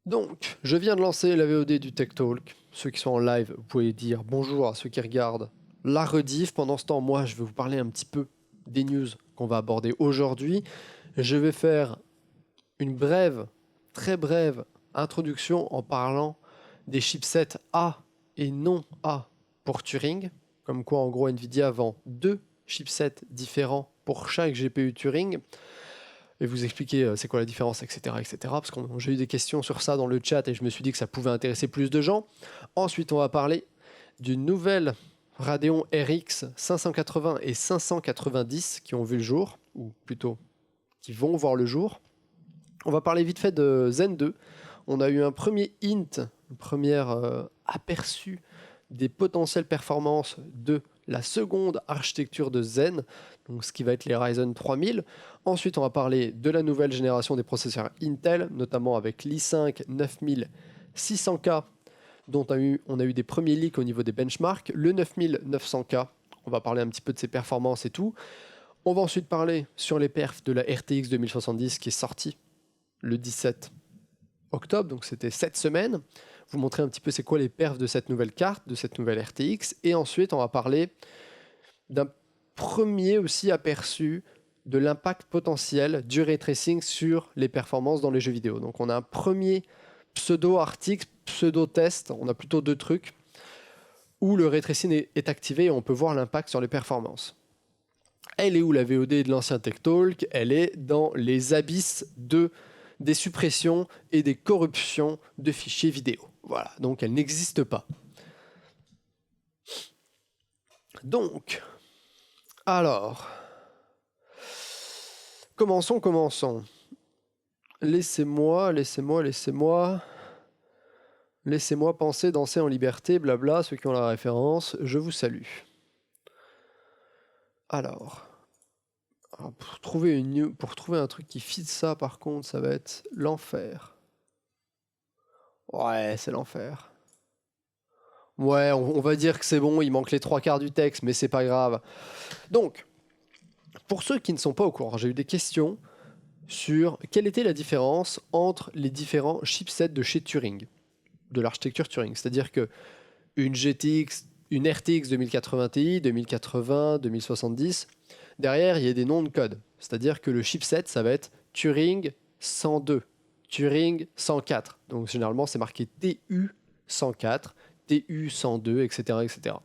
Donc, je viens de lancer la VOD du Tech Talk. Ceux qui sont en live, vous pouvez dire bonjour à ceux qui regardent la rediff. Pendant ce temps, moi, je vais vous parler un petit peu des news qu'on va aborder aujourd'hui. Je vais faire une brève, très brève introduction en parlant des chipsets A et non A pour Turing. Comme quoi, en gros, Nvidia vend deux chipsets différents pour chaque GPU Turing. Et vous expliquer c'est quoi la différence, etc. etc. Parce que j'ai eu des questions sur ça dans le chat et je me suis dit que ça pouvait intéresser plus de gens. Ensuite, on va parler d'une nouvelle Radeon RX 580 et 590 qui ont vu le jour, ou plutôt qui vont voir le jour. On va parler vite fait de Zen 2. On a eu un premier hint, un premier aperçu des potentielles performances de la seconde architecture de Zen, donc ce qui va être les Ryzen 3000. Ensuite, on va parler de la nouvelle génération des processeurs Intel, notamment avec l'i5 9600K, dont on a eu des premiers leaks au niveau des benchmarks. Le 9900K, on va parler un petit peu de ses performances et tout. On va ensuite parler sur les perfs de la RTX 2070 qui est sortie le 17 octobre, donc c'était cette semaine. Vous montrer un petit peu c'est quoi les perfs de cette nouvelle carte, de cette nouvelle RTX. Et ensuite, on va parler d'un premier aussi aperçu de l'impact potentiel du ray tracing sur les performances dans les jeux vidéo. Donc on a un premier pseudo-article, pseudo-test, on a plutôt deux trucs, où le ray tracing est activé et on peut voir l'impact sur les performances. Elle est où la VOD de l'ancien Tech Talk? Elle est dans les abysses des suppressions et des corruptions de fichiers vidéo. Voilà, donc elle n'existe pas. Donc, alors, commençons. Laissez-moi penser, danser en liberté, blabla, ceux qui ont la référence, je vous salue. Alors, pour trouver un truc qui fit ça, par contre, ça va être l'enfer. Ouais, c'est l'enfer. Ouais, on va dire que c'est bon, il manque les 3/4 du texte, mais c'est pas grave. Donc, pour ceux qui ne sont pas au courant, j'ai eu des questions sur quelle était la différence entre les différents chipsets de chez Turing, de l'architecture Turing. C'est-à-dire que une GTX, une RTX 2080 Ti, 2080, 2070, derrière, il y a des noms de code. C'est-à-dire que le chipset, ça va être Turing 102, Turing 104. Donc généralement, c'est marqué TU 104, TU 102, etc., etc.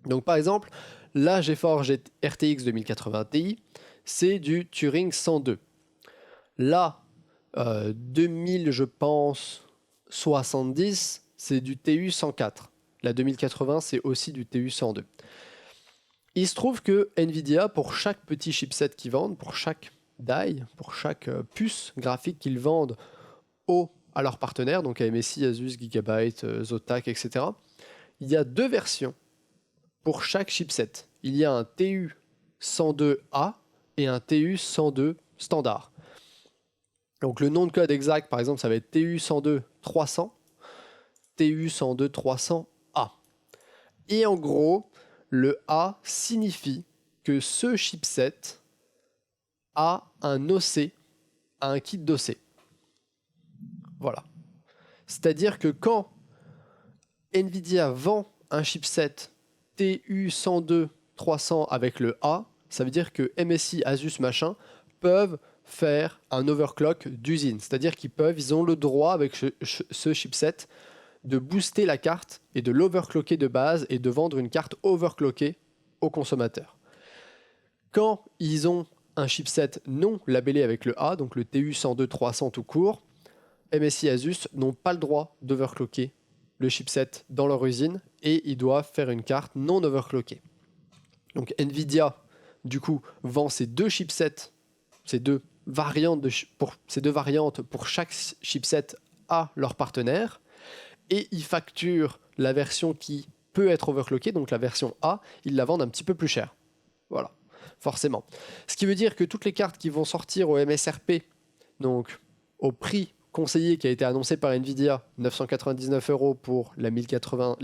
Donc par exemple, la GeForce RTX 2080 Ti, c'est du Turing 102. Là, 2000, je pense, 70, c'est du TU 104. La 2080, c'est aussi du TU 102. Il se trouve que Nvidia, pour chaque petit chipset qu'ils vendent, pour chaque die, pour chaque puce graphique qu'ils vendent à leurs partenaires, donc à MSI, Asus, Gigabyte, Zotac, etc., il y a deux versions pour chaque chipset. Il y a un TU 102A et un TU 102 standard. Donc le nom de code exact, par exemple, ça va être TU 102 300, TU 102 300A. Et en gros, le A signifie que ce chipset a un OC, a un kit d'OC. Voilà. C'est-à-dire que quand Nvidia vend un chipset TU 102 300 avec le A, ça veut dire que MSI, Asus, machin, peuvent faire un overclock d'usine. C'est-à-dire ils ont le droit avec ce chipset de booster la carte et de l'overclocker de base et de vendre une carte overclockée au consommateur. Quand ils ont un chipset non labellé avec le A, donc le TU 102 300 tout court, MSI, Asus n'ont pas le droit d'overclocker le chipset dans leur usine et ils doivent faire une carte non overclockée. Donc Nvidia, du coup, vend ces deux chipsets, ces deux variantes pour chaque chipset à leur partenaire et ils facturent la version qui peut être overclockée, donc la version A, ils la vendent un petit peu plus cher. Voilà, forcément. Ce qui veut dire que toutes les cartes qui vont sortir au MSRP, donc au prix conseillé qui a été annoncé par Nvidia, 999 € pour la 2080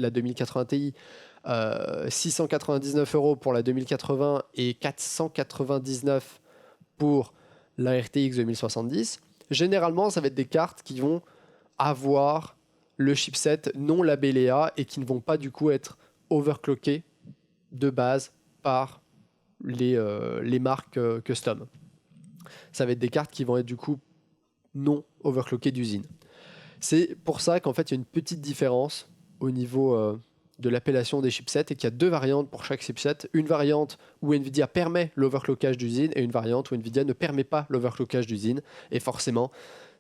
Ti, 699 € pour la 2080 et 499 pour la RTX 2070. Généralement, ça va être des cartes qui vont avoir le chipset non labellé A et qui ne vont pas du coup être overclockés de base par les marques custom. Ça va être des cartes qui vont être du coup non overclockées d'usine. C'est pour ça qu'en fait il y a une petite différence au niveau de l'appellation des chipsets et qu'il y a deux variantes pour chaque chipset. Une variante où Nvidia permet l'overclockage d'usine et une variante où Nvidia ne permet pas l'overclockage d'usine. Et forcément,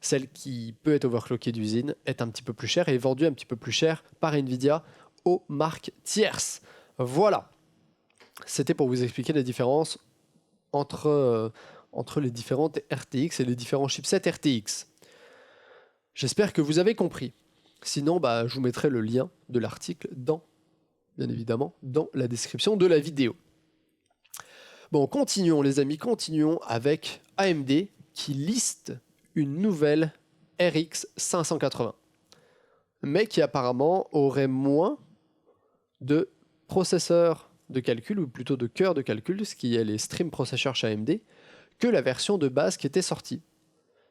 celle qui peut être overclockée d'usine est un petit peu plus chère et est vendue un petit peu plus cher par Nvidia aux marques tierces. Voilà. C'était pour vous expliquer la différence entre les différentes RTX et les différents chipsets RTX. J'espère que vous avez compris. Sinon, je vous mettrai le lien de l'article bien évidemment, dans la description de la vidéo. Bon, continuons les amis, continuons avec AMD qui liste une nouvelle RX 580, mais qui apparemment aurait moins de processeurs de calcul, ou plutôt de cœur de calcul, ce qui est les stream processors chez AMD, que la version de base qui était sortie.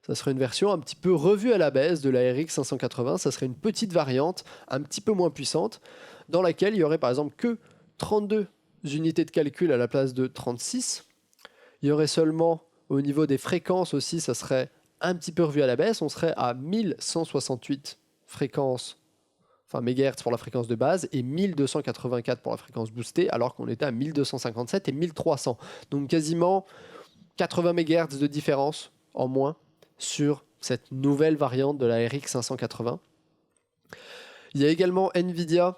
Ça serait une version un petit peu revue à la baisse de la RX 580, ça serait une petite variante un petit peu moins puissante, dans laquelle il y aurait par exemple que 32 unités de calcul à la place de 36. Il y aurait seulement, au niveau des fréquences aussi, ça serait un petit peu revu à la baisse, on serait à 1168 fréquences, enfin mégahertz pour la fréquence de base, et 1284 pour la fréquence boostée, alors qu'on était à 1257 et 1300. Donc quasiment 80 MHz de différence en moins sur cette nouvelle variante de la RX 580. Il y a également Nvidia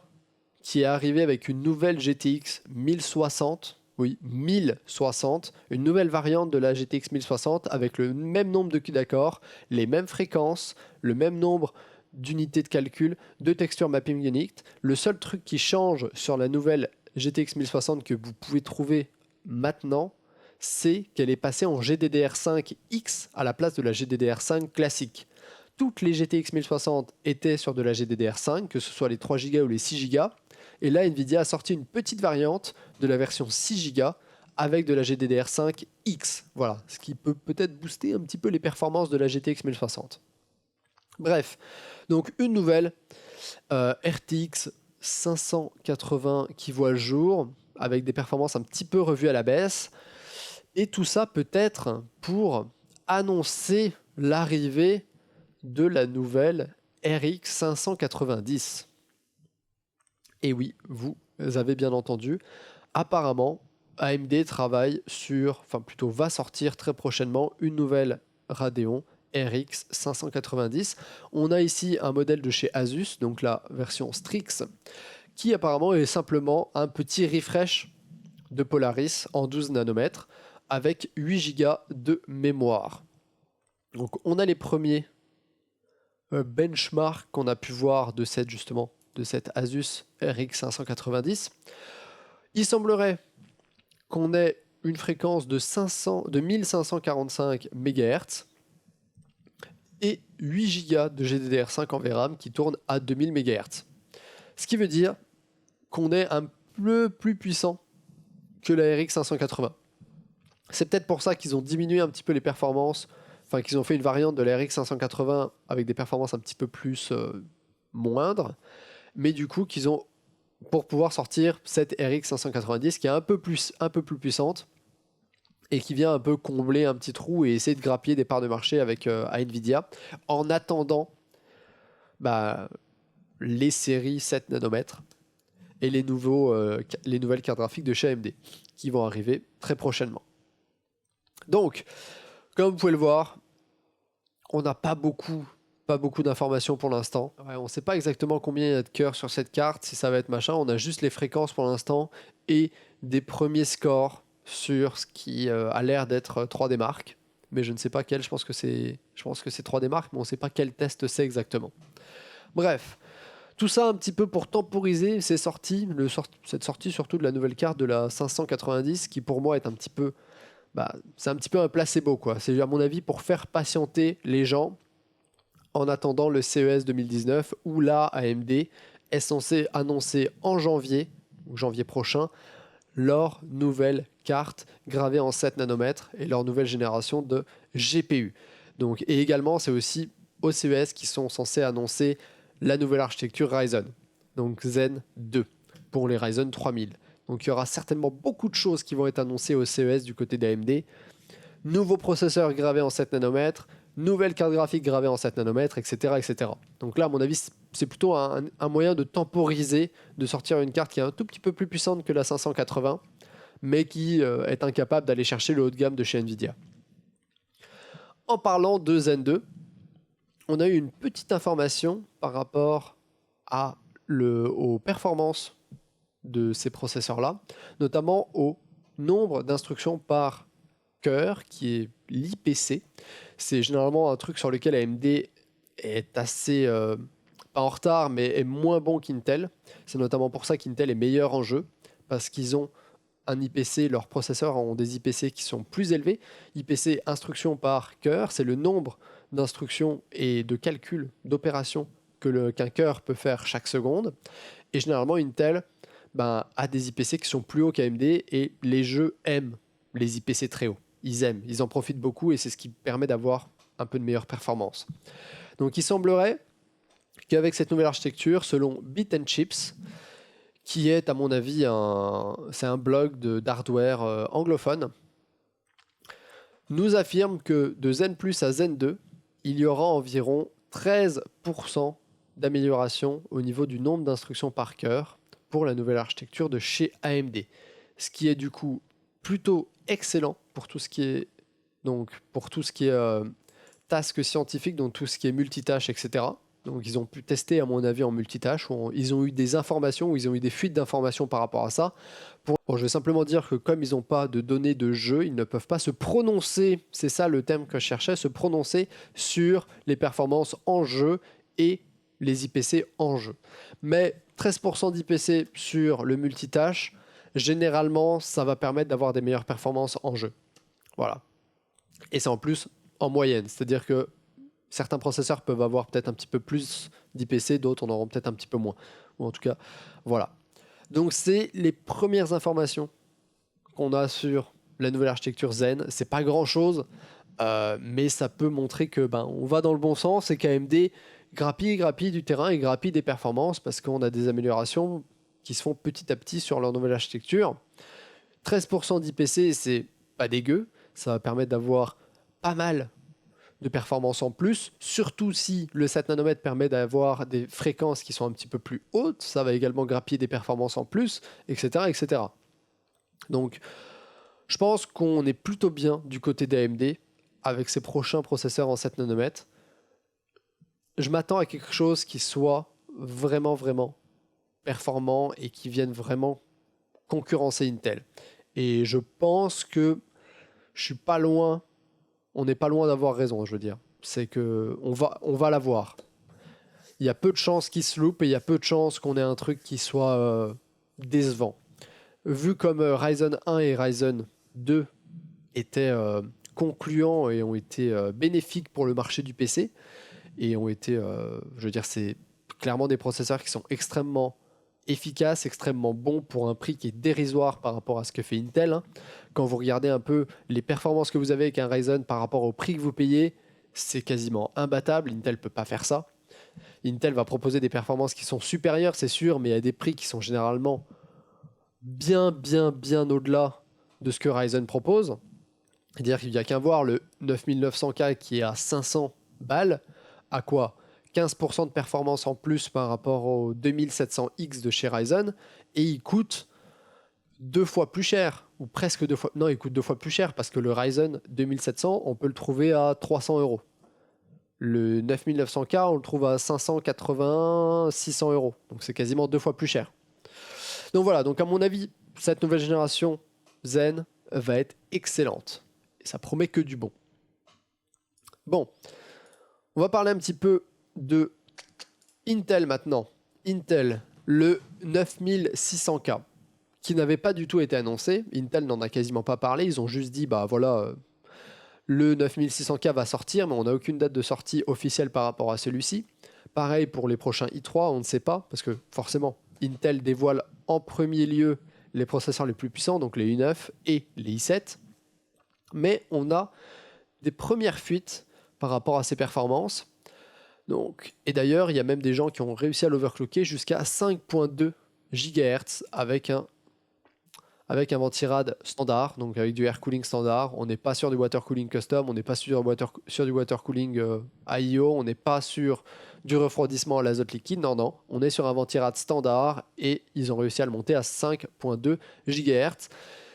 qui est arrivé avec une nouvelle GTX 1060, oui 1060, une nouvelle variante de la GTX 1060 avec le même nombre de queues d'accord, les mêmes fréquences, le même nombre d'unités de calcul, de texture mapping unique. Le seul truc qui change sur la nouvelle GTX 1060 que vous pouvez trouver maintenant, c'est qu'elle est passée en GDDR5X à la place de la GDDR5 classique. Toutes les GTX 1060 étaient sur de la GDDR5, que ce soit les 3 Go ou les 6 Go. Et là, Nvidia a sorti une petite variante de la version 6 Go avec de la GDDR5X. Voilà, ce qui peut peut-être booster un petit peu les performances de la GTX 1060. Bref, donc une nouvelle RTX 580 qui voit le jour avec des performances un petit peu revues à la baisse. Et tout ça peut-être pour annoncer l'arrivée de la nouvelle RX 590. Et oui, vous avez bien entendu, apparemment AMD travaille sur, enfin plutôt va sortir très prochainement une nouvelle Radeon RX 590. On a ici un modèle de chez Asus, donc la version Strix, qui apparemment est simplement un petit refresh de Polaris en 12 nanomètres avec 8 Go de mémoire. Donc on a les premiers benchmarks qu'on a pu voir de cette Asus RX 590. Il semblerait qu'on ait une fréquence de 1545 MHz et 8 Go de GDDR5 en VRAM qui tourne à 2000 MHz. Ce qui veut dire qu'on est un peu plus puissant que la RX 580. C'est peut-être pour ça qu'ils ont diminué un petit peu les performances, enfin qu'ils ont fait une variante de la RX 580 avec des performances un petit peu plus moindres, mais du coup qu'ils ont, pour pouvoir sortir cette RX 590 qui est un peu plus puissante et qui vient un peu combler un petit trou et essayer de grappiller des parts de marché avec à Nvidia en attendant les séries 7 nanomètres et les nouvelles cartes graphiques de chez AMD qui vont arriver très prochainement. Donc, comme vous pouvez le voir, on n'a pas beaucoup d'informations pour l'instant. Ouais, on ne sait pas exactement combien il y a de cœurs sur cette carte, si ça va être machin. On a juste les fréquences pour l'instant et des premiers scores sur ce qui a l'air d'être 3D Mark. Mais je ne sais pas quel, je pense que c'est 3D Mark, mais on ne sait pas quel test c'est exactement. Bref, tout ça un petit peu pour temporiser ces sorties, cette sortie surtout de la nouvelle carte de la 590 qui pour moi est un petit peu... c'est un petit peu un placebo, quoi. C'est à mon avis pour faire patienter les gens en attendant le CES 2019 où là AMD est censé annoncer en janvier prochain leur nouvelle carte gravée en 7 nanomètres et leur nouvelle génération de GPU. Donc, et également c'est aussi au CES qui sont censés annoncer la nouvelle architecture Ryzen, donc Zen 2 pour les Ryzen 3000. Donc il y aura certainement beaucoup de choses qui vont être annoncées au CES du côté d'AMD. Nouveaux processeurs gravés en 7 nanomètres, nouvelles cartes graphiques gravées en 7 nanomètres, etc., etc. Donc là, à mon avis, c'est plutôt un moyen de temporiser, de sortir une carte qui est un tout petit peu plus puissante que la 580, mais qui est incapable d'aller chercher le haut de gamme de chez Nvidia. En parlant de Zen 2, on a eu une petite information par rapport aux performances de ces processeurs-là, notamment au nombre d'instructions par cœur, qui est l'IPC. C'est généralement un truc sur lequel AMD est assez, pas en retard, mais est moins bon qu'Intel. C'est notamment pour ça qu'Intel est meilleur en jeu, parce qu'ils ont un IPC, leurs processeurs ont des IPC qui sont plus élevés. IPC, instruction par cœur, c'est le nombre d'instructions et de calculs, d'opérations qu'un cœur peut faire chaque seconde. Et généralement, Intel a des IPC qui sont plus hauts qu'AMD, et les jeux aiment les IPC très hauts. Ils en profitent beaucoup, et c'est ce qui permet d'avoir un peu de meilleure performance. Donc il semblerait qu'avec cette nouvelle architecture, selon Bit & Chips, qui est à mon avis c'est un blog d'hardware anglophone, nous affirme que de Zen Plus à Zen 2, il y aura environ 13% d'amélioration au niveau du nombre d'instructions par cœur pour la nouvelle architecture de chez AMD. Ce qui est du coup plutôt excellent pour tout ce qui est task scientifique, donc tout ce qui est multitâche, etc. Donc ils ont pu tester, à mon avis, en multitâche, où ils ont eu des informations, où ils ont eu des fuites d'informations par rapport à ça. Bon, je vais simplement dire que comme ils n'ont pas de données de jeu, ils ne peuvent pas se prononcer, c'est ça le thème que je cherchais, se prononcer sur les performances en jeu et les IPC en jeu. Mais 13% d'IPC sur le multitâche, généralement, ça va permettre d'avoir des meilleures performances en jeu. Voilà. Et c'est en plus en moyenne, c'est-à-dire que certains processeurs peuvent avoir peut-être un petit peu plus d'IPC, d'autres en auront peut-être un petit peu moins. Ou en tout cas, voilà. Donc c'est les premières informations qu'on a sur la nouvelle architecture Zen. C'est pas grand-chose, mais ça peut montrer que on va dans le bon sens et qu'AMD grappille du terrain et grappille des performances parce qu'on a des améliorations qui se font petit à petit sur leur nouvelle architecture. 13% d'IPC, c'est pas dégueu. Ça va permettre d'avoir pas mal de performance en plus, surtout si le 7 nanomètres permet d'avoir des fréquences qui sont un petit peu plus hautes, ça va également grappiller des performances en plus, etc. etc. Donc, je pense qu'on est plutôt bien du côté d'AMD avec ces prochains processeurs en 7 nanomètres. Je m'attends à quelque chose qui soit vraiment, vraiment performant et qui vienne vraiment concurrencer Intel. Et je pense que je suis pas loin. On n'est pas loin d'avoir raison, je veux dire. C'est que on va l'avoir. Il y a peu de chances qu'il se loupe et il y a peu de chances qu'on ait un truc qui soit décevant. Vu comme Ryzen 1 et Ryzen 2 étaient concluants et ont été bénéfiques pour le marché du PC, et ont été, je veux dire, c'est clairement des processeurs qui sont extrêmement efficace, extrêmement bon pour un prix qui est dérisoire par rapport à ce que fait Intel. Quand vous regardez un peu les performances que vous avez avec un Ryzen par rapport au prix que vous payez, c'est quasiment imbattable. Intel ne peut pas faire ça. Intel va proposer des performances qui sont supérieures, c'est sûr, mais à des prix qui sont généralement bien au-delà de ce que Ryzen propose. C'est-à-dire qu'il n'y a qu'à voir le 9900K qui est à 500 balles, à quoi 15% de performance en plus par rapport au 2700X de chez Ryzen, et il coûte 2 fois plus cher, ou presque 2 fois... Non, il coûte 2 fois plus cher, parce que le Ryzen 2700, on peut le trouver à 300 €. Le 9900K, on le trouve à 580, 600 €. Donc c'est quasiment 2 fois plus cher. Donc voilà, donc à mon avis, cette nouvelle génération Zen va être excellente. Et ça promet que du bon. Bon, on va parler un petit peu de Intel maintenant. Intel, le 9600K, qui n'avait pas du tout été annoncé. Intel n'en a quasiment pas parlé. Ils ont juste dit, le 9600K va sortir, mais on n'a aucune date de sortie officielle par rapport à celui-ci. Pareil pour les prochains i3, on ne sait pas, parce que forcément, Intel dévoile en premier lieu les processeurs les plus puissants, donc les i9 et les i7. Mais on a des premières fuites par rapport à ces performances. Donc, et d'ailleurs, il y a même des gens qui ont réussi à l'overclocker jusqu'à 5.2 GHz avec un ventirad standard, donc avec du air cooling standard. On n'est pas sur du water cooling custom, on n'est pas sur du water cooling AIO, on n'est pas sur du refroidissement à l'azote liquide, non, non. On est sur un ventirad standard et ils ont réussi à le monter à 5.2 GHz.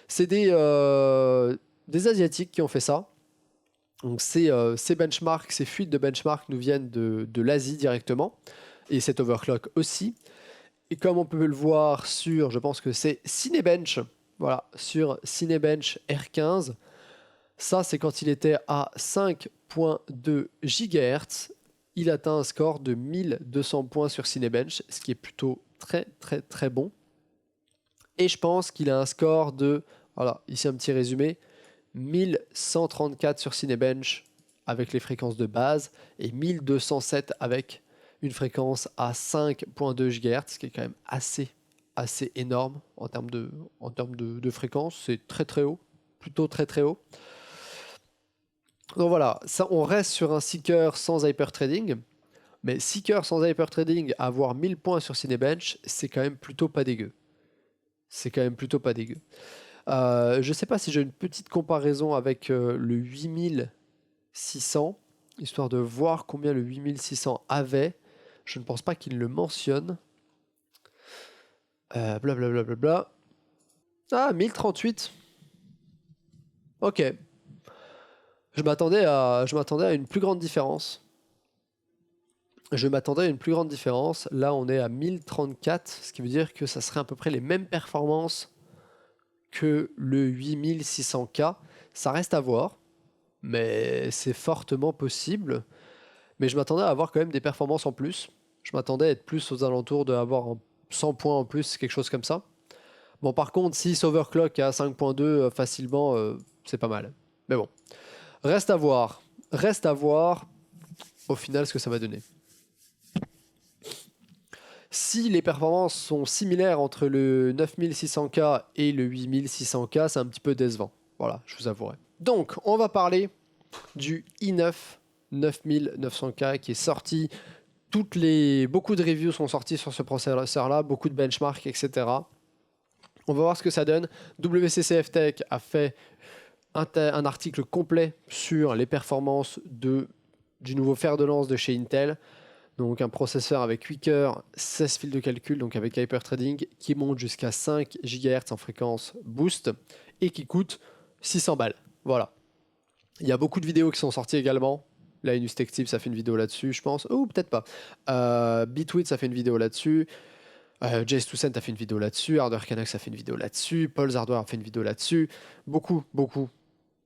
C'est des Asiatiques qui ont fait ça. Donc ces benchmarks, ces fuites de benchmarks nous viennent de l'Asie directement, et cet overclock aussi. Et comme on peut le voir sur, je pense que c'est Cinebench, voilà, sur Cinebench R15, ça c'est quand il était à 5.2 GHz, il atteint un score de 1200 points sur Cinebench, ce qui est plutôt très très très bon. Et je pense qu'il a un score de, voilà, ici un petit résumé, 1134 sur Cinebench avec les fréquences de base et 1207 avec une fréquence à 5.2 GHz, ce qui est quand même assez énorme en termes de fréquence. C'est très très haut, plutôt très très haut. Donc voilà, ça, on reste sur un seeker sans hypertrading, mais seeker sans hypertrading, avoir 1000 points sur Cinebench, c'est quand même plutôt pas dégueu. C'est quand même plutôt pas dégueu. Je sais pas si j'ai une petite comparaison avec le 8600, histoire de voir combien le 8600 avait. Je ne pense pas qu'il le mentionne. Blablabla. Bla, bla, bla. Ah, 1038. Ok. Je m'attendais à une plus grande différence. Là, on est à 1034, ce qui veut dire que ça serait à peu près les mêmes performances que le 8600K. Ça reste à voir, mais c'est fortement possible. Mais je m'attendais à avoir quand même des performances en plus. Je m'attendais à être plus aux alentours d'avoir 100 points en plus, quelque chose comme ça. Bon, par contre, si s'overclock à 5.2 facilement, c'est pas mal. Mais bon, reste à voir au final ce que ça va donner. Si les performances sont similaires entre le 9600K et le 8600K, c'est un petit peu décevant. Voilà, je vous avouerai. Donc, on va parler du i9 9900K qui est sorti. Beaucoup de reviews sont sorties sur ce processeur-là, beaucoup de benchmarks, etc. On va voir ce que ça donne. WCCF Tech a fait un article complet sur les performances du nouveau fer de lance de chez Intel. Donc un processeur avec 8 cœurs, 16 fils de calcul, donc avec hyperthreading, qui monte jusqu'à 5 GHz en fréquence boost et qui coûte 600 balles. Voilà. Il y a beaucoup de vidéos qui sont sorties également. Linus Tech Tips a fait une vidéo là-dessus, je pense. Oh, peut-être pas. Bitwit a fait une vidéo là-dessus. Jace2Cent a fait une vidéo là-dessus. Hardware Canucks a fait une vidéo là-dessus. Paul's Hardware a fait une vidéo là-dessus. Beaucoup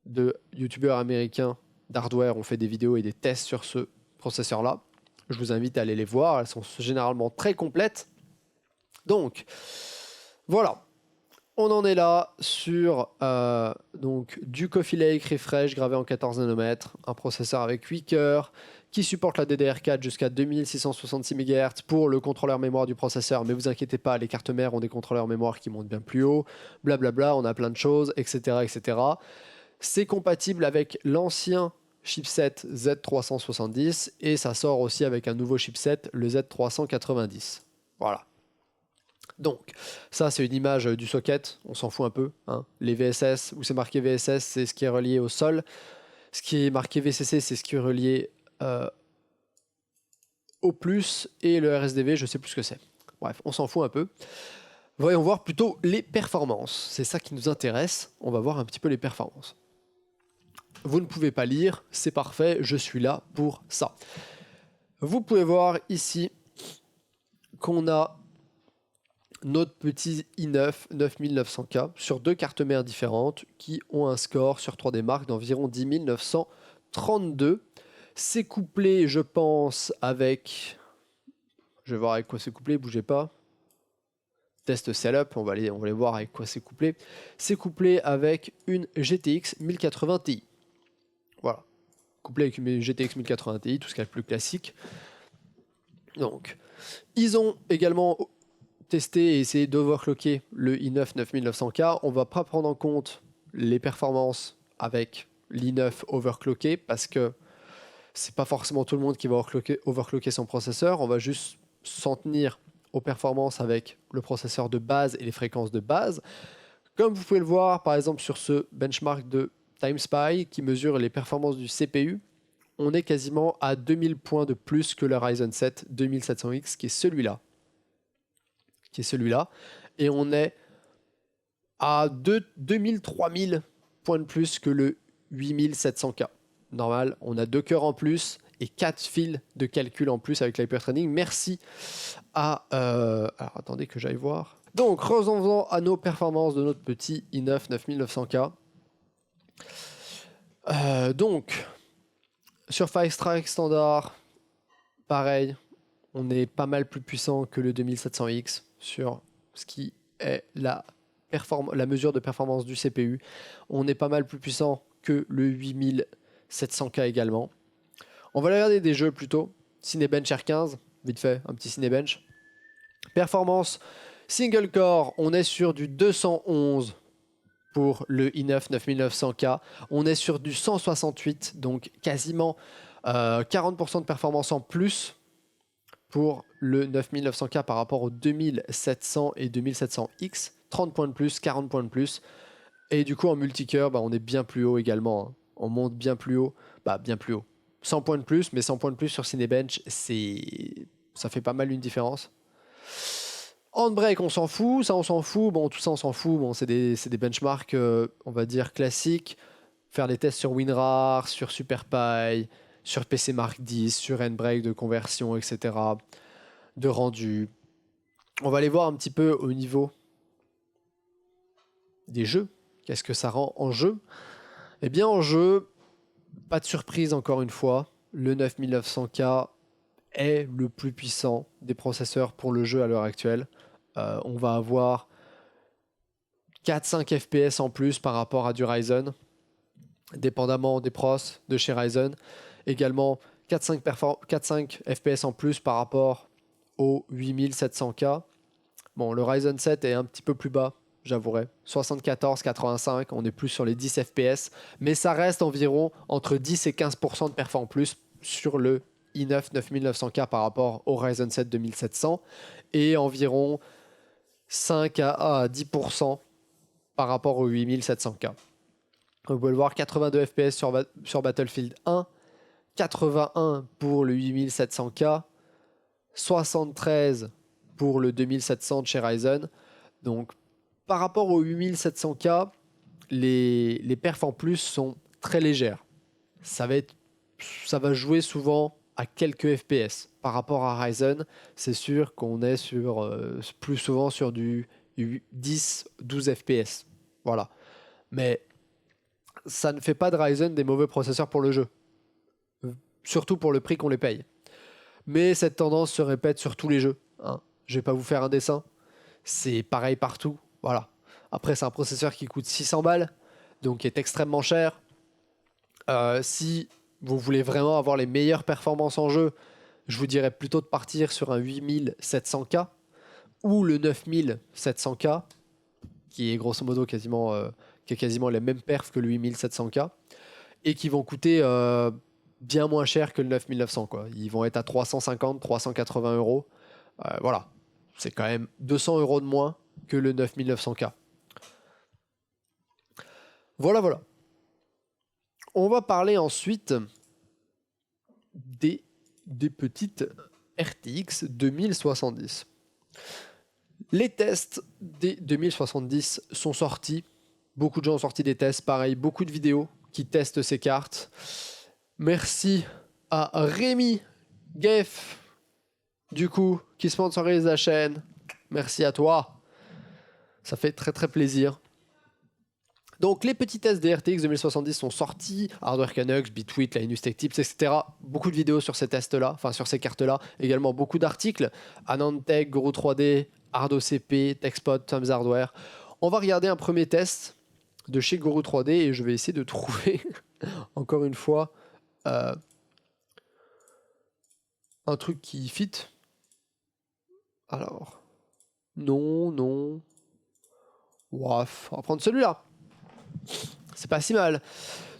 de youtubeurs américains d'hardware ont fait des vidéos et des tests sur ce processeur-là. Je vous invite à aller les voir. Elles sont généralement très complètes. Donc, voilà. On en est là sur donc, du Coffee Lake Refresh gravé en 14 nanomètres, un processeur avec 8 cœurs qui supporte la DDR4 jusqu'à 2666 MHz pour le contrôleur mémoire du processeur. Mais vous inquiétez pas, les cartes mères ont des contrôleurs mémoire qui montent bien plus haut, blablabla, on a plein de choses, etc. etc. C'est compatible avec l'ancien chipset Z370 et ça sort aussi avec un nouveau chipset, le Z390. Voilà. Donc, ça c'est une image du socket, on s'en fout un peu. Hein. Les VSS, où c'est marqué VSS, c'est ce qui est relié au sol. Ce qui est marqué VCC, c'est ce qui est relié au plus. Et le RSDV, je sais plus ce que c'est. Bref, on s'en fout un peu. Voyons voir plutôt les performances. C'est ça qui nous intéresse. On va voir un petit peu les performances. Vous ne pouvez pas lire, c'est parfait, je suis là pour ça. Vous pouvez voir ici qu'on a notre petit i9 9900K sur deux cartes mères différentes qui ont un score sur 3D Mark d'environ 10 932. C'est couplé, je pense, avec... Je vais voir avec quoi c'est couplé, bougez pas. Test setup, on va aller voir avec quoi c'est couplé. C'est couplé avec une GTX 1080 Ti. Voilà. Couplé avec une GTX 1080 Ti, tout ce qu'il y a de plus classique. Donc, ils ont également tester et essayer d'overclocker le i9 9900K. On va pas prendre en compte les performances avec l'i9 overclocké parce que C'est pas forcément tout le monde qui va overclocker son processeur. On va juste s'en tenir aux performances avec le processeur de base et les fréquences de base. Comme vous pouvez le voir, par exemple, sur ce benchmark de TimeSpy qui mesure les performances du CPU, on est quasiment à 2000 points de plus que le Ryzen 7 2700X qui est celui-là. Et on est à 2000-3000 points de plus que le 8700K. Normal, on a 2 cœurs en plus et 4 fils de calcul en plus avec l'hyperthreading. Merci à... alors attendez que j'aille voir. Donc, revenons à nos performances de notre petit i9 9900K. Donc, sur Fire Strike standard, pareil, on est pas mal plus puissant que le 2700X sur ce qui est la mesure de performance du CPU. On est pas mal plus puissant que le 8700K également. On va regarder des jeux plutôt. Cinebench R15, vite fait, un petit Cinebench. Performance single core, on est sur du 211 pour le i9 9900K. On est sur du 168, donc quasiment 40% de performance en plus pour le 9900K par rapport au 2700 et 2700X. 30 points de plus, 40 points de plus. Et du coup, en multicœur, on est bien plus haut également. Hein. On monte bien plus haut. Bien plus haut. 100 points de plus, mais 100 points de plus sur Cinebench, ça fait pas mal une différence. Handbrake, on s'en fout. Ça, on s'en fout. Bon, tout ça, on s'en fout. Bon, c'est des benchmarks, on va dire, classiques. Faire des tests sur WinRAR, sur SuperPy, sur PC Mark X, sur Handbrake de conversion, etc. De rendu. On va aller voir un petit peu au niveau des jeux. Qu'est-ce que ça rend en jeu? Eh bien, en jeu, pas de surprise encore une fois. Le 9900K est le plus puissant des processeurs pour le jeu à l'heure actuelle. On va avoir 4-5 FPS en plus par rapport à du Ryzen, dépendamment des pros de chez Ryzen. Également 4-5 FPS en plus par rapport au 8700K. Bon, le Ryzen 7 est un petit peu plus bas, j'avouerai. 74-85, on est plus sur les 10 FPS, mais ça reste environ entre 10 et 15% de perf en plus sur le i9 9900K par rapport au Ryzen 7 2700 et environ 5 à 10% par rapport au 8700K. Donc vous pouvez le voir, 82 FPS sur Battlefield 1, 81 pour le 8700K, 73 pour le 2700 de chez Ryzen. Donc par rapport au 8700K, les perfs en plus sont très légères. Ça va jouer souvent à quelques FPS. Par rapport à Ryzen, c'est sûr qu'on est sur plus souvent sur du 10-12 FPS. Voilà. Mais ça ne fait pas de Ryzen des mauvais processeurs pour le jeu. Surtout pour le prix qu'on les paye. Mais cette tendance se répète sur tous les jeux. Hein. Je vais pas vous faire un dessin. C'est pareil partout. Voilà. Après, c'est un processeur qui coûte 600 balles, donc qui est extrêmement cher. Si vous voulez vraiment avoir les meilleures performances en jeu, je vous dirais plutôt de partir sur un 8700K ou le 9700K, qui est grosso modo quasiment les mêmes perfs que le 8700K, et qui vont coûter bien moins cher que le 9900, quoi. Ils vont être à 350-380 euros. Voilà. C'est quand même 200 euros de moins que le 9900K. Voilà. On va parler ensuite des petites RTX 2070. Les tests des 2070 sont sortis. Beaucoup de gens ont sorti des tests. Pareil, beaucoup de vidéos qui testent ces cartes. Merci à Rémi Geff, du coup, qui sponsorise la chaîne. Merci à toi. Ça fait très très plaisir. Donc les petits tests des RTX 2070 sont sortis, Hardware Canucks, Bitwit, Linus Tech Tips, etc. Beaucoup de vidéos sur ces tests-là, enfin sur ces cartes-là. Également beaucoup d'articles, AnandTech, Guru 3D, HardOCP, TechSpot, Thumbs Hardware. On va regarder un premier test de chez Guru 3D et je vais essayer de trouver, encore une fois, un truc qui fit. Alors, non. Ouaf, on va prendre celui-là. C'est pas si mal.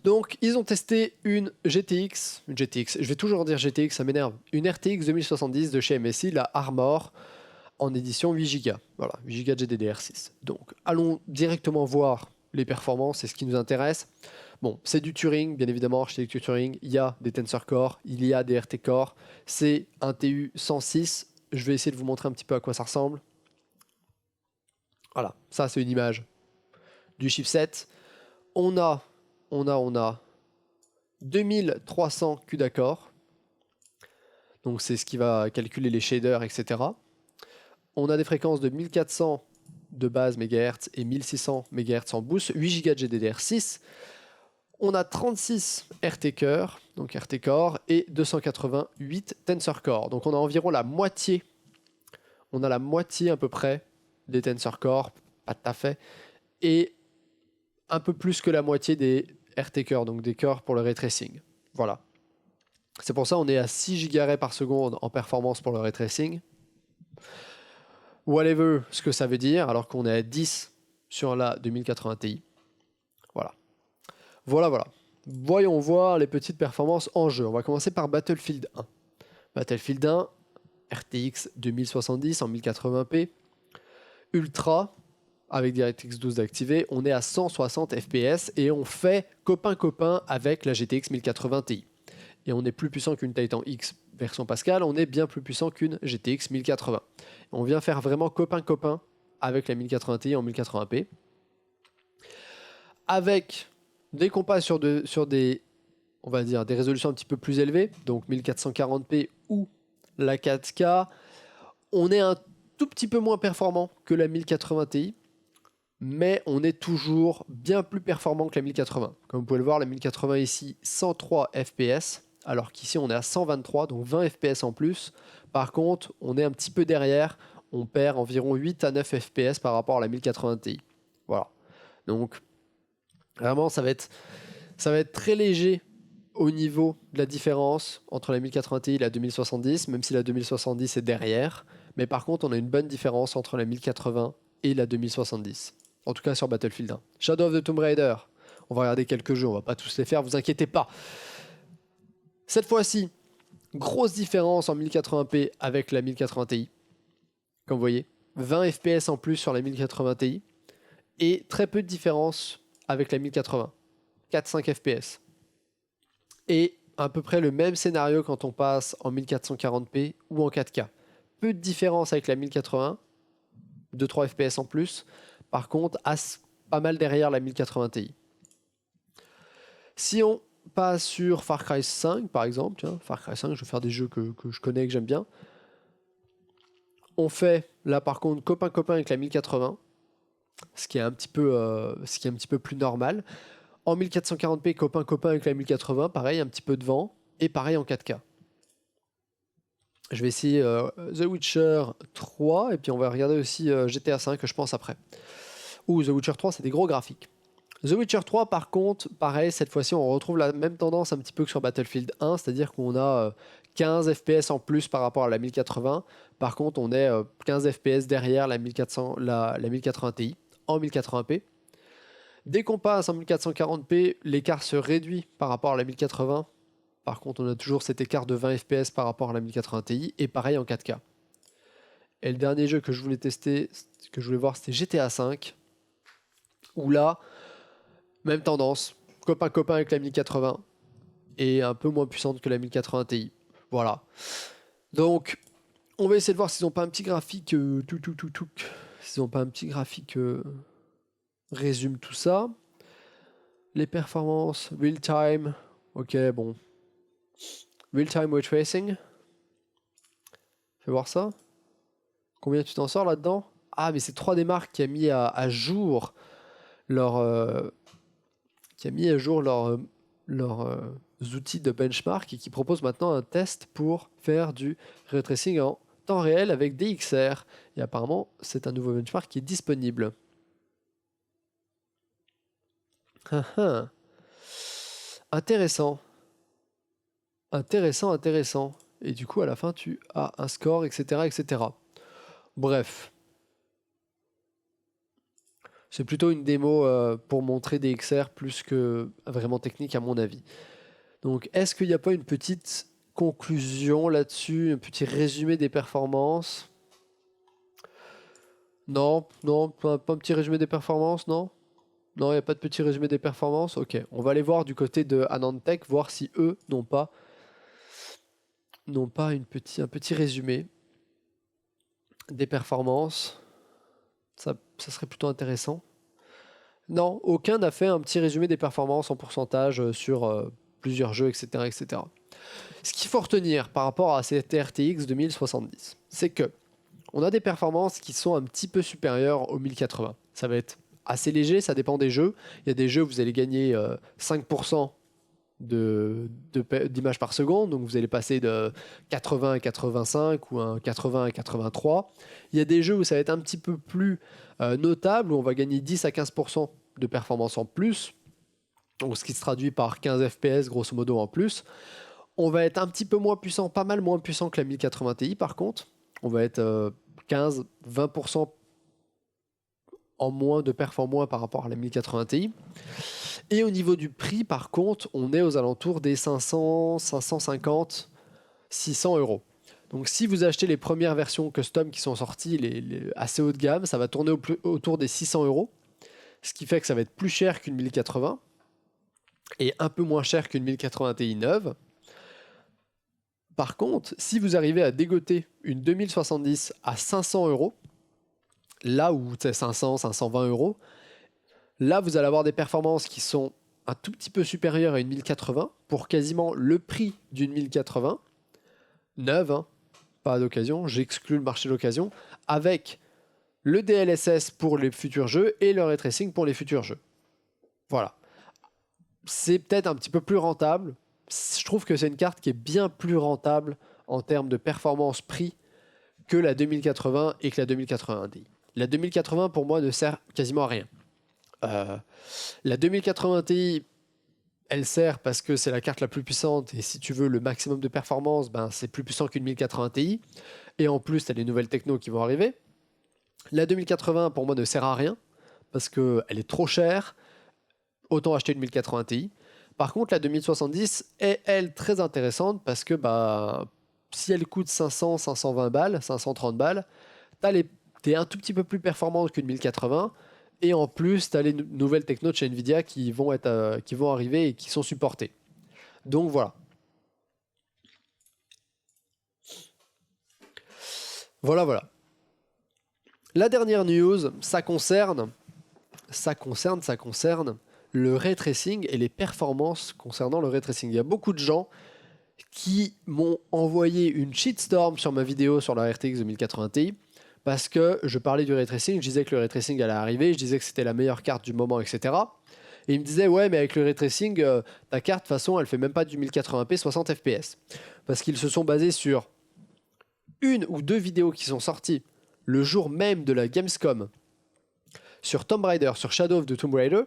Donc, ils ont testé une GTX, je vais toujours dire GTX, ça m'énerve, une RTX 2070 de chez MSI, la Armor, en édition 8 Go. Voilà, 8 Go de GDDR6. Donc, allons directement voir les performances, c'est ce qui nous intéresse. Bon, c'est du Turing, bien évidemment, architecture Turing, il y a des Tensor Core, il y a des RT Core, c'est un TU 106, je vais essayer de vous montrer un petit peu à quoi ça ressemble. Voilà, ça c'est une image du chipset. On a 2300 CUDA core, donc c'est ce qui va calculer les shaders, etc. On a des fréquences de 1400 de base MHz et 1600 MHz en boost, 8 Go de GDDR6. On a 36 RT Core, donc RT Core, et 288 Tensor Core. Donc on a environ la moitié, à peu près des Tensor Core, pas tout à fait, et un peu plus que la moitié des RT Core, donc des cores pour le ray tracing. Voilà. C'est pour ça qu'on est à 6 GHz par seconde en performance pour le ray tracing. Whatever ce que ça veut dire, alors qu'on est à 10 sur la 2080 Ti. Voilà. Voilà. Voyons voir les petites performances en jeu. On va commencer par Battlefield 1. Battlefield 1, RTX 2070 en 1080p, Ultra, avec DirectX 12 activé, on est à 160 fps et on fait copain avec la GTX 1080 Ti. Et on est plus puissant qu'une Titan X version Pascal, on est bien plus puissant qu'une GTX 1080. On vient faire vraiment copain avec la 1080 Ti en 1080p. Avec des compas sur des, on va dire, des résolutions un petit peu plus élevées, donc 1440p ou la 4K, on est un tout petit peu moins performant que la 1080 Ti, mais on est toujours bien plus performant que la 1080. Comme vous pouvez le voir, la 1080 ici, 103 fps, alors qu'ici on est à 123, donc 20 fps en plus. Par contre, on est un petit peu derrière, on perd environ 8 à 9 fps par rapport à la 1080 Ti. Voilà. Donc, vraiment, ça va être très léger au niveau de la différence entre la 1080 Ti et la 2070, même si la 2070 est derrière. Mais par contre, on a une bonne différence entre la 1080 et la 2070. En tout cas sur Battlefield 1. Shadow of the Tomb Raider, on va regarder quelques jeux, on va pas tous les faire, vous inquiétez pas. Cette fois-ci, grosse différence en 1080p avec la 1080 Ti. Comme vous voyez, 20 fps en plus sur la 1080 Ti. Et très peu de différence avec la 1080. 4-5 fps. Et à peu près le même scénario quand on passe en 1440p ou en 4K. Peu de différence avec la 1080, 2-3 fps en plus. Par contre, pas mal derrière la 1080 Ti. Si on passe sur Far Cry 5, par exemple, tiens, Far Cry 5, je vais faire des jeux que je connais, que j'aime bien. On fait, là par contre, copain avec la 1080, ce qui est un petit peu plus normal. En 1440p, copain avec la 1080, pareil, un petit peu de vent, et pareil en 4K. Je vais essayer The Witcher 3, et puis on va regarder aussi GTA 5, je pense, après. The Witcher 3, c'est des gros graphiques. The Witcher 3, par contre, pareil, cette fois-ci, on retrouve la même tendance un petit peu que sur Battlefield 1, c'est-à-dire qu'on a 15 FPS en plus par rapport à la 1080. Par contre, on est 15 FPS derrière la 1080 Ti en 1080p. Dès qu'on passe en 1440p, l'écart se réduit par rapport à la 1080. Par contre, on a toujours cet écart de 20 FPS par rapport à la 1080 Ti, et pareil en 4K. Et le dernier jeu que je voulais tester, que je voulais voir, c'était GTA 5, où là, même tendance, copain avec la 1080, et un peu moins puissante que la 1080 Ti. Voilà. Donc, on va essayer de voir s'ils n'ont pas un petit graphique, s'ils n'ont pas un petit graphique résume tout ça. Les performances, real time, ok, bon. Real time ray tracing. Fais voir ça. Combien tu t'en sors là-dedans? Ah, mais c'est 3D Mark qui a mis à jour leur outils de benchmark et qui propose maintenant un test pour faire du ray tracing en temps réel avec DXR. Et apparemment, c'est un nouveau benchmark qui est disponible. Intéressant. Intéressant. Et du coup, à la fin, tu as un score, etc. Bref. C'est plutôt une démo pour montrer des XR plus que vraiment technique à mon avis. Donc est-ce qu'il n'y a pas une petite conclusion là-dessus, un petit résumé des performances? Non, non, pas un petit résumé des performances, non? Non, il n'y a pas de petit résumé des performances? Ok, on va aller voir du côté de Anantech, voir si eux n'ont pas un petit résumé des performances. Ça serait plutôt intéressant. Non, aucun n'a fait un petit résumé des performances en pourcentage sur plusieurs jeux, etc., etc. Ce qu'il faut retenir par rapport à cette RTX 2070, c'est que on a des performances qui sont un petit peu supérieures au 1080. Ça va être assez léger, ça dépend des jeux. Il y a des jeux où vous allez gagner 5% d'images par seconde, donc vous allez passer de 80 à 85 ou un 80 à 83. Il y a des jeux où ça va être un petit peu plus notable, où on va gagner 10 à 15% de performance en plus, donc ce qui se traduit par 15 FPS grosso modo en plus. On va être un petit peu moins puissant, pas mal moins puissant que la 1080 Ti par contre. On va être 15-20% en moins de perf en moins par rapport à la 1080 Ti. Et au niveau du prix, par contre, on est aux alentours des 500, 550, 600 euros. Donc si vous achetez les premières versions custom qui sont sorties, les assez haut de gamme, ça va tourner autour des 600 euros. Ce qui fait que ça va être plus cher qu'une 1080 et un peu moins cher qu'une 1080 Ti neuve. Par contre, si vous arrivez à dégoter une 2070 à 500 euros, là où c'est 500, 520 euros, là vous allez avoir des performances qui sont un tout petit peu supérieures à une 1080 pour quasiment le prix d'une 1080 neuve, hein, pas d'occasion, j'exclus le marché d'occasion, avec le DLSS pour les futurs jeux et le ray tracing pour les futurs jeux. Voilà. C'est peut-être un petit peu plus rentable. Je trouve que c'est une carte qui est bien plus rentable en termes de performance prix que la 2080 et que la 2080 Ti. La 2080 pour moi ne sert quasiment à rien. La 2080 Ti, elle sert parce que c'est la carte la plus puissante et si tu veux le maximum de performance, ben c'est plus puissant qu'une 1080 Ti. Et en plus, tu as les nouvelles technos qui vont arriver. La 2080 pour moi ne sert à rien parce qu'elle est trop chère. Autant acheter une 1080 Ti. Par contre, la 2070 est, elle, très intéressante parce que bah, si elle coûte 500, 520 balles, 530 balles, t'es un tout petit peu plus performante qu'une 1080. Et en plus, tu as les nouvelles technos de chez Nvidia qui vont arriver et qui sont supportées. Donc voilà. Voilà. La dernière news, ça concerne le ray tracing et les performances concernant le ray tracing. Il y a beaucoup de gens qui m'ont envoyé une shitstorm sur ma vidéo sur la RTX 2080 Ti parce que je parlais du ray tracing, je disais que le ray tracing allait arriver, je disais que c'était la meilleure carte du moment, etc. Et ils me disaient, ouais, mais avec le ray tracing, ta carte, de toute façon, elle fait même pas du 1080p 60 fps. Parce qu'ils se sont basés sur une ou deux vidéos qui sont sorties le jour même de la Gamescom sur Tomb Raider, sur Shadow of the Tomb Raider,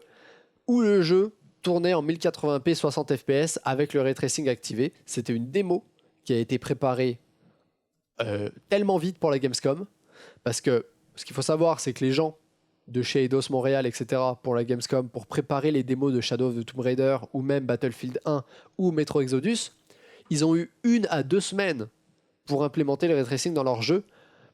où le jeu tournait en 1080p 60 fps avec le ray tracing activé. C'était une démo qui a été préparée tellement vite pour la Gamescom, parce que ce qu'il faut savoir, c'est que les gens de chez Eidos Montréal, etc., pour la Gamescom, pour préparer les démos de Shadow of the Tomb Raider, ou même Battlefield 1, ou Metro Exodus, ils ont eu 1 à 2 semaines pour implémenter le ray tracing dans leur jeu,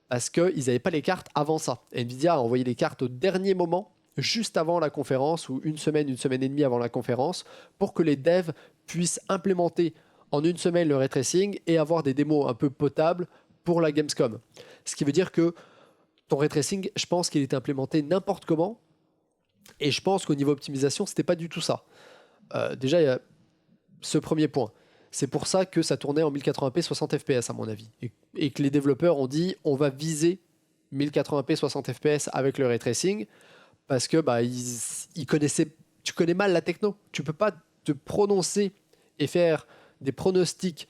parce qu'ils n'avaient pas les cartes avant ça. Nvidia a envoyé les cartes au dernier moment, juste avant la conférence, ou une semaine et demie avant la conférence, pour que les devs puissent implémenter en une semaine le ray tracing et avoir des démos un peu potables pour la Gamescom. Ce qui veut dire que ton ray tracing, je pense qu'il est implémenté n'importe comment, et je pense qu'au niveau optimisation, c'était pas du tout ça. Déjà, il y a ce premier point. C'est pour ça que ça tournait en 1080p 60 fps à mon avis, et que les développeurs ont dit on va viser 1080p 60 fps avec le ray tracing, parce que bah, ils connaissaient. Tu connais mal la techno. Tu peux pas te prononcer et faire des pronostics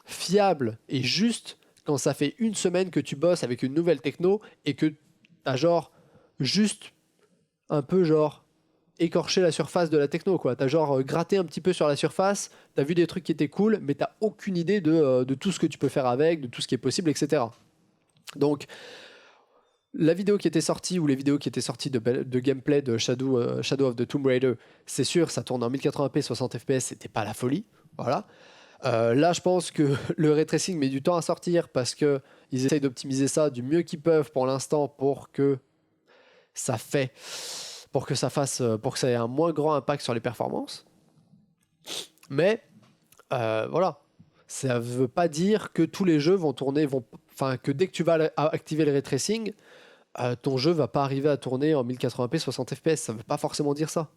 fiables et justes quand ça fait une semaine que tu bosses avec une nouvelle techno et que t'as genre juste un peu genre écorché la surface de la techno, quoi. T'as genre gratté un petit peu sur la surface, t'as vu des trucs qui étaient cool, mais t'as aucune idée de tout ce que tu peux faire avec, de tout ce qui est possible, etc. Donc La vidéo qui était sortie ou les vidéos qui étaient sorties de gameplay de Shadow of the Tomb Raider, c'est sûr, ça tourne en 1080p, 60 fps, c'était pas la folie. Voilà. Là, je pense que le ray tracing met du temps à sortir parce qu'ils essayent d'optimiser ça du mieux qu'ils peuvent pour l'instant pour que ça ait un moins grand impact sur les performances. Mais voilà, ça veut pas dire que tous les jeux vont tourner, que dès que tu vas activer le ray tracing, ton jeu va pas arriver à tourner en 1080p 60 fps. Ça veut pas forcément dire ça.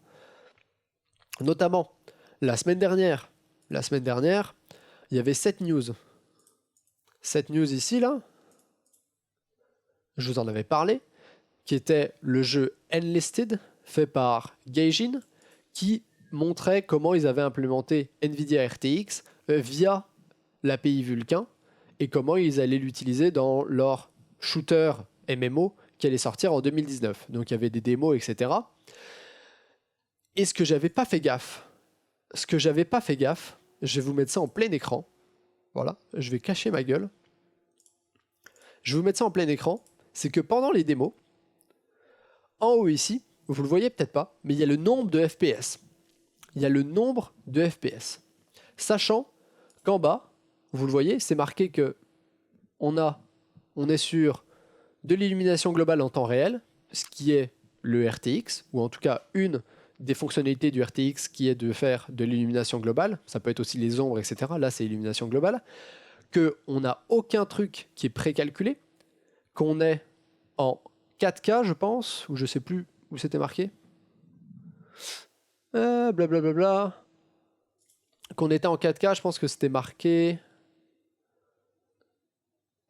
Notamment, la semaine dernière, il y avait 7 news. 7 news ici, là. Je vous en avais parlé. Qui était le jeu Enlisted, fait par Gaijin, qui montrait comment ils avaient implémenté NVIDIA RTX via l'API Vulkan et comment ils allaient l'utiliser dans leur shooter MMO qui allait sortir en 2019. Donc il y avait des démos, etc. Et ce que j'avais pas fait gaffe, je vais vous mettre ça en plein écran. Voilà, je vais cacher ma gueule. Je vais vous mettre ça en plein écran. C'est que pendant les démos, en haut ici, vous le voyez peut-être pas, mais il y a le nombre de FPS. Sachant qu'en bas, vous le voyez, c'est marqué que on est sur de l'illumination globale en temps réel, ce qui est le RTX, ou en tout cas une des fonctionnalités du RTX qui est de faire de l'illumination globale. Ça peut être aussi les ombres, etc. Là, c'est l'illumination globale. Qu'on n'a aucun truc qui est précalculé, qu'on est en 4K, je pense, ou je sais plus où c'était marqué. Blablabla. Qu'on était en 4K, je pense que c'était marqué.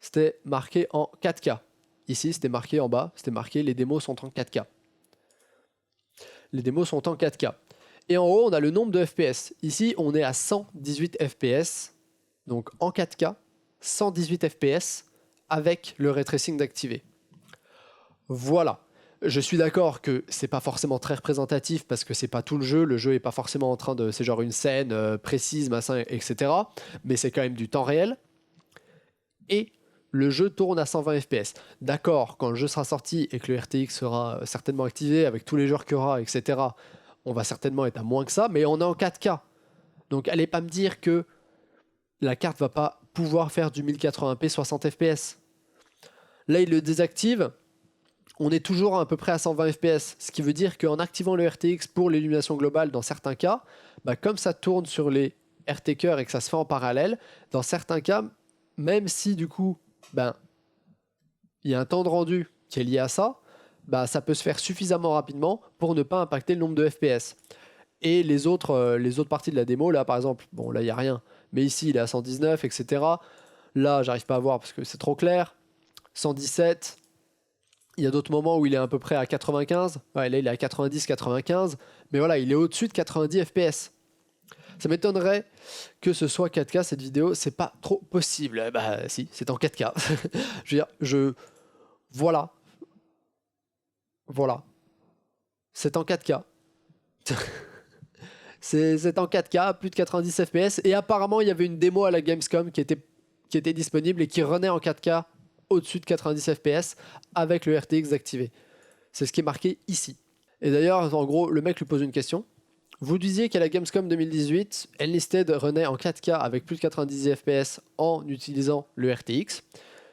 C'était marqué en 4K. Ici, c'était marqué en bas, c'était marqué les démos sont en 4K. Les démos sont en 4K. Et en haut, on a le nombre de FPS. Ici, on est à 118 FPS. Donc en 4K, 118 FPS avec le ray tracing d'activer. Voilà. Je suis d'accord que c'est pas forcément très représentatif parce que c'est pas tout le jeu. Le jeu est pas forcément en train de. C'est genre une scène précise, machin, etc. Mais c'est quand même du temps réel. Et le jeu tourne à 120 FPS. D'accord, quand le jeu sera sorti et que le RTX sera certainement activé avec tous les joueurs qu'il y aura, etc., on va certainement être à moins que ça, mais on est en 4K. Donc allez pas me dire que la carte va pas pouvoir faire du 1080p 60 FPS. Là, il le désactive. On est toujours à peu près à 120 FPS, ce qui veut dire qu'en activant le RTX pour l'illumination globale dans certains cas, comme ça tourne sur les RTKers et que ça se fait en parallèle, dans certains cas, même si du coup, il y a un temps de rendu qui est lié à ça, ça peut se faire suffisamment rapidement pour ne pas impacter le nombre de FPS. Et les autres parties de la démo, là par exemple, bon là il n'y a rien, mais ici il est à 119, etc. Là j'arrive pas à voir parce que c'est trop clair. 117. Il y a d'autres moments où il est à peu près à 95. Ouais, là, il est à 90, 95. Mais voilà, il est au-dessus de 90 FPS. Ça m'étonnerait que ce soit 4K cette vidéo. C'est pas trop possible. Si, c'est en 4K. Je veux dire, voilà. Voilà. C'est en 4K. c'est en 4K, plus de 90 FPS. Et apparemment, il y avait une démo à la Gamescom qui était disponible et qui renaît en 4K au-dessus de 90 FPS avec le RTX activé. C'est ce qui est marqué ici. Et d'ailleurs, en gros, le mec lui pose une question. Vous disiez qu'à la Gamescom 2018, Enlisted renaît en 4K avec plus de 90 FPS en utilisant le RTX.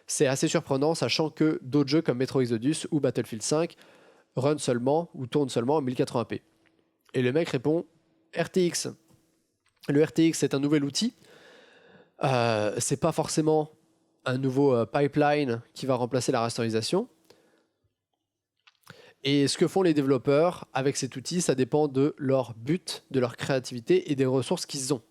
C'est assez surprenant, sachant que d'autres jeux comme Metro Exodus ou Battlefield 5 run seulement ou tournent seulement en 1080p. Et le mec répond RTX. Le RTX c'est un nouvel outil. C'est pas forcément un nouveau pipeline qui va remplacer la rasterisation. Et ce que font les développeurs avec cet outil, ça dépend de leur but, de leur créativité et des ressources qu'ils ont.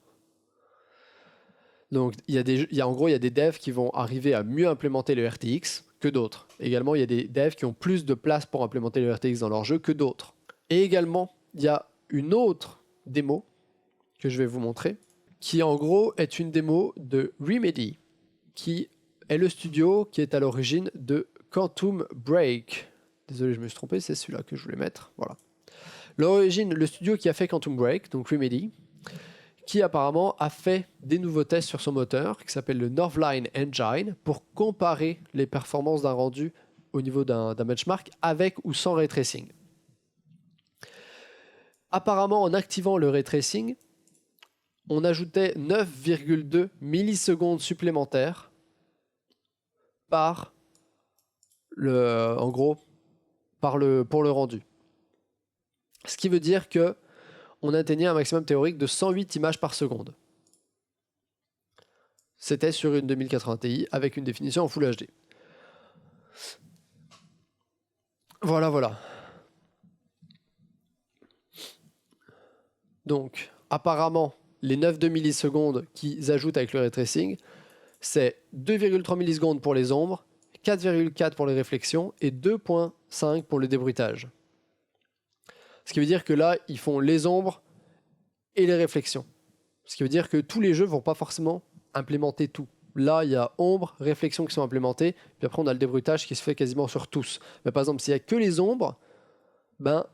Donc en gros, il y a des devs qui vont arriver à mieux implémenter le RTX que d'autres. Également, il y a des devs qui ont plus de place pour implémenter le RTX dans leur jeu que d'autres. Et également, il y a une autre démo que je vais vous montrer, qui en gros est une démo de Remedy, qui est le studio qui est à l'origine de Quantum Break. Désolé, je me suis trompé, c'est celui-là que je voulais mettre. Voilà. Le studio qui a fait Quantum Break, donc Remedy, qui apparemment a fait des nouveaux tests sur son moteur, qui s'appelle le Northline Engine, pour comparer les performances d'un rendu au niveau d'un benchmark avec ou sans ray tracing. Apparemment, en activant le ray tracing, on ajoutait 9,2 millisecondes supplémentaires pour le rendu. Ce qui veut dire que on atteignait un maximum théorique de 108 images par seconde. C'était sur une 2080 Ti avec une définition en Full HD. Voilà. Donc, apparemment, les 9,2 millisecondes qu'ils ajoutent avec le ray tracing, c'est 2,3 millisecondes pour les ombres, 4,4 pour les réflexions et 2,5 pour le débruitage. Ce qui veut dire que là, ils font les ombres et les réflexions. Ce qui veut dire que tous les jeux ne vont pas forcément implémenter tout. Là, il y a ombre, réflexion qui sont implémentées, puis après on a le débruitage qui se fait quasiment sur tous. Mais par exemple, s'il n'y a que les ombres,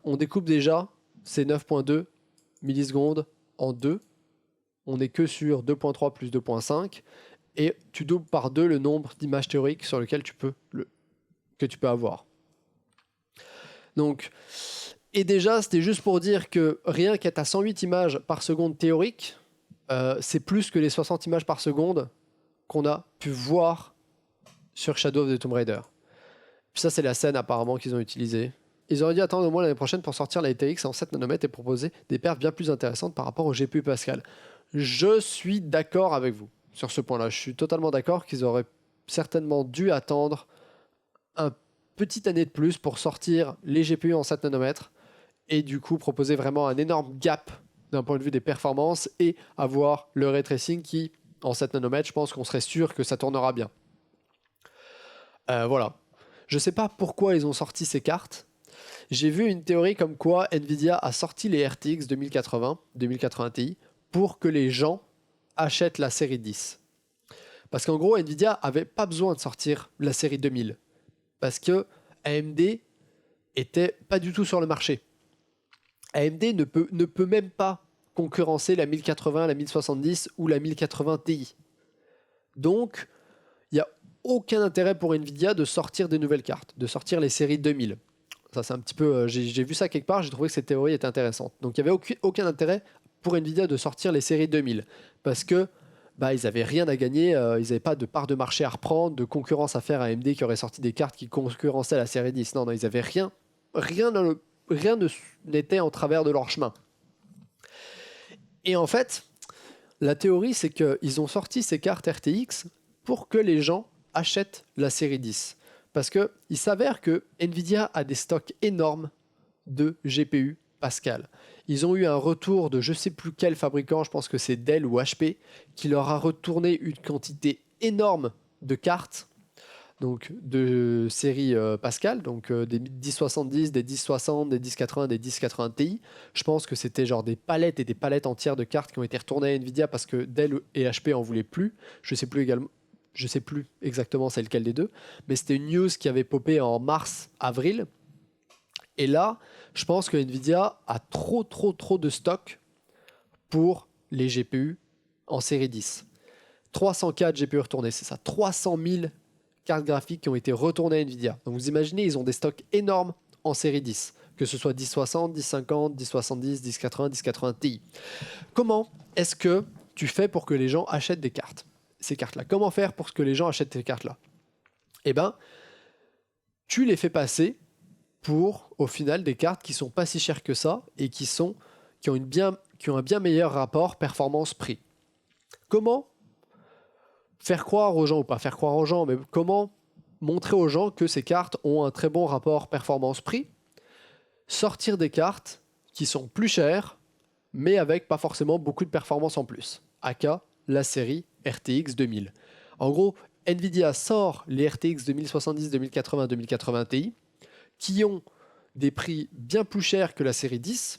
on découpe déjà ces 9,2 millisecondes en deux. On n'est que sur 2,3 plus 2,5 et tu doubles par 2 le nombre d'images théoriques sur lesquelles que tu peux avoir. Donc, et déjà, c'était juste pour dire que rien qu'être à 108 images par seconde théorique, c'est plus que les 60 images par seconde qu'on a pu voir sur Shadow of the Tomb Raider. Puis ça, c'est la scène apparemment qu'ils ont utilisée. Ils auraient dû attendre au moins l'année prochaine pour sortir la RTX en 7 nanomètres et proposer des perfs bien plus intéressantes par rapport au GPU Pascal. Je suis d'accord avec vous sur ce point-là. Je suis totalement d'accord qu'ils auraient certainement dû attendre un petite année de plus pour sortir les GPU en 7 nanomètres et du coup proposer vraiment un énorme gap d'un point de vue des performances et avoir le ray tracing qui, en 7 nanomètres, je pense qu'on serait sûr que ça tournera bien. Voilà. Je ne sais pas pourquoi ils ont sorti ces cartes. J'ai vu une théorie comme quoi Nvidia a sorti les RTX 2080 Ti pour que les gens achètent la série 10. Parce qu'en gros, Nvidia avait pas besoin de sortir la série 2000. Parce que AMD était pas du tout sur le marché. AMD ne peut même pas concurrencer la 1080, la 1070 ou la 1080 Ti. Donc, il n'y a aucun intérêt pour Nvidia de sortir des nouvelles cartes, de sortir les séries 2000. Ça, c'est un petit peu. J'ai vu ça quelque part, j'ai trouvé que cette théorie était intéressante. Donc, il n'y avait aucun intérêt pour Nvidia de sortir les séries 2000 parce que ils n'avaient rien à gagner, ils n'avaient pas de part de marché à reprendre, de concurrence à faire à AMD qui aurait sorti des cartes qui concurrençaient la série 10. Non, ils n'avaient rien. Rien n'était en travers de leur chemin. Et en fait, la théorie, c'est qu'ils ont sorti ces cartes RTX pour que les gens achètent la série 10. Parce qu'il s'avère que Nvidia a des stocks énormes de GPU Pascal. Ils ont eu un retour de je ne sais plus quel fabricant, je pense que c'est Dell ou HP, qui leur a retourné une quantité énorme de cartes, donc de série Pascal, donc des 1070, des 1060, des 1080, des 1080 Ti. Je pense que c'était genre des palettes et des palettes entières de cartes qui ont été retournées à Nvidia parce que Dell et HP en voulaient plus. Je sais plus exactement c'est lequel des deux, mais c'était une news qui avait popé en mars-avril. Et là, je pense que Nvidia a trop de stock pour les GPU en série 10. 304 GPU retournés, c'est ça, 300 000 cartes graphiques qui ont été retournées à Nvidia. Donc vous imaginez, ils ont des stocks énormes en série 10, que ce soit 1060, 1050, 1070, 1080, 1080 Ti. Comment est-ce que tu fais pour que les gens achètent ces cartes-là? Comment faire pour que les gens achètent ces cartes-là? Eh bien, tu les fais passer pour, au final, des cartes qui sont pas si chères que ça et qui ont un bien meilleur rapport performance-prix. Comment faire croire aux gens, ou pas faire croire aux gens, mais comment montrer aux gens que ces cartes ont un très bon rapport performance-prix? Sortir des cartes qui sont plus chères, mais avec pas forcément beaucoup de performance en plus. Aka la série RTX 2000. En gros, Nvidia sort les RTX 2070, 2080, 2080 Ti, qui ont des prix bien plus chers que la série 10,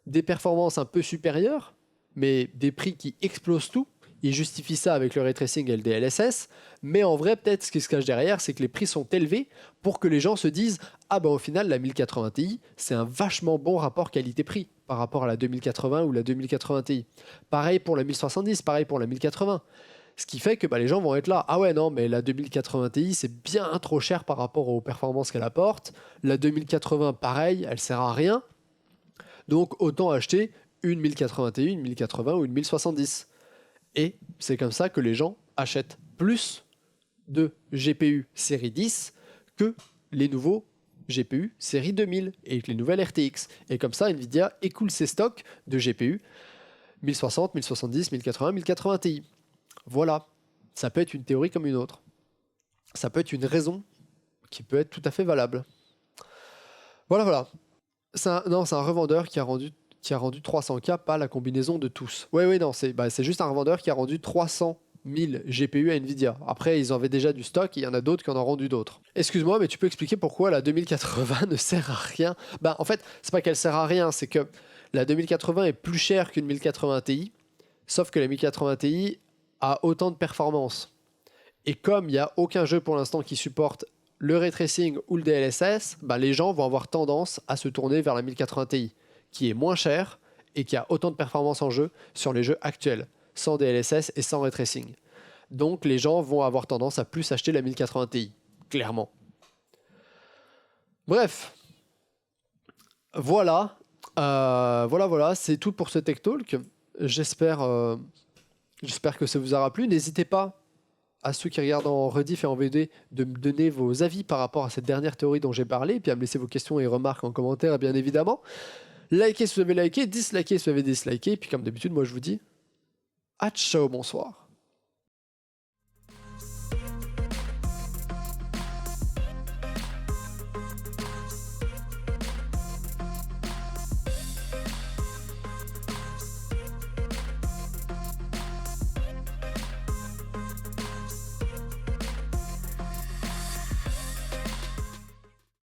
des performances un peu supérieures, mais des prix qui explosent tout. Ils justifient ça avec le ray tracing et le DLSS, mais en vrai, peut-être ce qui se cache derrière, c'est que les prix sont élevés pour que les gens se disent « Ah au final, la 1080 Ti, c'est un vachement bon rapport qualité-prix par rapport à la 2080 ou la 2080 Ti. » Pareil pour la 1070, pareil pour la 1080. Ce qui fait que les gens vont être là. Ah ouais, non, mais la 2080 Ti, c'est bien trop cher par rapport aux performances qu'elle apporte. La 2080, pareil, elle sert à rien. Donc autant acheter une 1080 Ti, une 1080 ou une 1070. Et c'est comme ça que les gens achètent plus de GPU série 10 que les nouveaux GPU série 2000 et les nouvelles RTX. Et comme ça, Nvidia écoule ses stocks de GPU 1060, 1070, 1080, 1080 Ti. Voilà, ça peut être une théorie comme une autre. Ça peut être une raison qui peut être tout à fait valable. Voilà. C'est un revendeur qui a rendu 300K, pas la combinaison de tous. Oui, non, c'est juste un revendeur qui a rendu 300 000 GPU à Nvidia. Après, ils en avaient déjà du stock, et il y en a d'autres qui en ont rendu d'autres. Excuse-moi, mais tu peux expliquer pourquoi la 2080 ne sert à rien? En fait, c'est pas qu'elle sert à rien, c'est que la 2080 est plus chère qu'une 1080 Ti, sauf que la 1080 Ti a autant de performance. Et comme il n'y a aucun jeu pour l'instant qui supporte le ray tracing ou le DLSS, les gens vont avoir tendance à se tourner vers la 1080 Ti, qui est moins chère et qui a autant de performance en jeu sur les jeux actuels, sans DLSS et sans ray tracing. Donc les gens vont avoir tendance à plus acheter la 1080 Ti, clairement. Bref, voilà, c'est tout pour ce Tech Talk. J'espère que ça vous aura plu. N'hésitez pas, à ceux qui regardent en rediff et en VD, de me donner vos avis par rapport à cette dernière théorie dont j'ai parlé, et puis à me laisser vos questions et remarques en commentaire, bien évidemment. Likez si vous avez liké, dislikez si vous avez disliké, et puis comme d'habitude, moi je vous dis, à ciao, bonsoir.